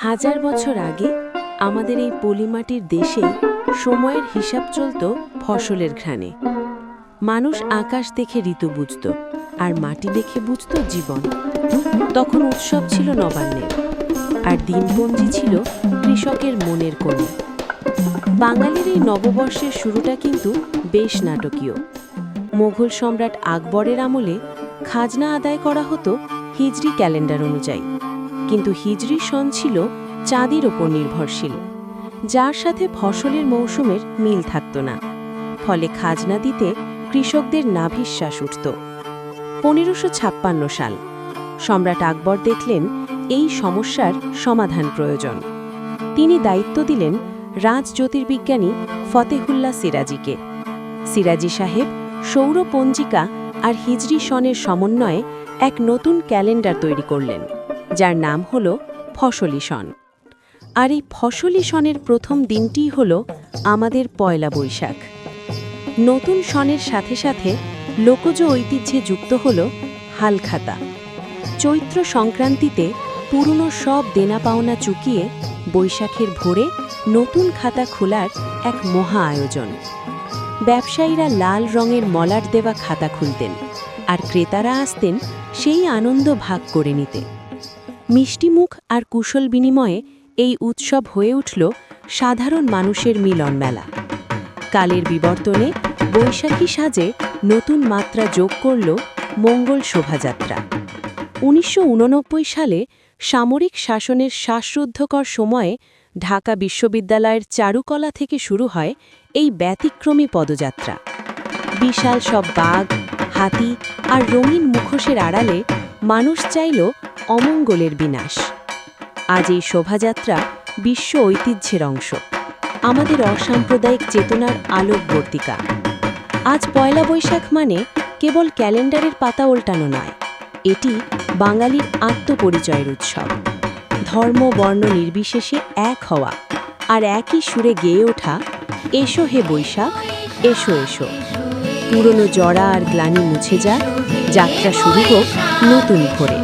হাজার বছর আগে আমাদের এই পলিমাটির দেশে সময়ের হিসাব চলত ফসলের ঘ্রাণে। মানুষ আকাশ দেখে ঋতু বুঝত, আর মাটি দেখে বুঝত জীবন। তখন উৎসব ছিল নবান্নের, আর দিনপঞ্জি ছিল কৃষকের মনের কোণে। বাঙালির এই নববর্ষের শুরুটা কিন্তু বেশ নাটকীয়। মোগল সম্রাট আকবরের আমলে খাজনা আদায় করা হতো হিজরি ক্যালেন্ডার অনুযায়ী, কিন্তু হিজরি সন ছিল চাঁদের ওপর নির্ভরশীল, যার সাথে ফসলের মৌসুমের মিল থাকত না। ফলে খাজনা দিতে কৃষকদের নাভিশ্বাস উঠত। 1556 সাল সম্রাট আকবর দেখলেন এই সমস্যার সমাধান প্রয়োজন। তিনি দায়িত্ব দিলেন রাজ জ্যোতির্বিজ্ঞানী ফতেহুল্লাহ সিরাজিকে। সিরাজি সাহেব সৌর পঞ্জিকা আর হিজরি সনের সমন্বয়ে এক নতুন ক্যালেন্ডার তৈরি করলেন, যার নাম হল ফসলি সন। আর এই ফসলি সনের প্রথম দিনটিই হল আমাদের পয়লা বৈশাখ। নতুন সনের সাথে সাথে লোকজ ঐতিহ্যে যুক্ত হল হালখাতা। চৈত্র সংক্রান্তিতে পুরনো সব দেনা পাওনা চুকিয়ে বৈশাখের ভোরে নতুন খাতা খোলার এক মহা আয়োজন। ব্যবসায়ীরা লাল রঙের মলাট দেওয়া খাতা খুলতেন, আর ক্রেতারা আসতেন সেই আনন্দ ভাগ করে নিতে। মিষ্টিমুখ আর কুশল বিনিময়ে এই উৎসব হয়ে উঠল সাধারণ মানুষের মিলন মেলা। কালের বিবর্তনে বৈশাখী সাজে নতুন মাত্রা যোগ করল মঙ্গল শোভাযাত্রা। 1989 সালে সামরিক শাসনের শ্বাসরুদ্ধকর সময়ে ঢাকা বিশ্ববিদ্যালয়ের চারুকলা থেকে শুরু হয় এই ব্যতিক্রমী পদযাত্রা। বিশাল সব বাঘ, হাতি আর রঙিন মুখোশের আড়ালে মানুষ চাইল অমঙ্গলের বিনাশ। আজ এই শোভাযাত্রা বিশ্ব ঐতিহ্যের অংশ, আমাদের অসাম্প্রদায়িক চেতনার আলোকবর্তিকা। আজ পয়লা বৈশাখ মানে কেবল ক্যালেন্ডারের পাতা উল্টানো নয়, এটি বাঙালির আত্মপরিচয়ের উৎসব। ধর্ম বর্ণ নির্বিশেষে এক হওয়া আর একই সুরে গেয়ে ওঠা, এসো হে বৈশাখ, এসো এসো। পুরনো জড়া আর গ্লানি মুছে যাক, যাত্রা শুরু হোক নতুন ভোরে।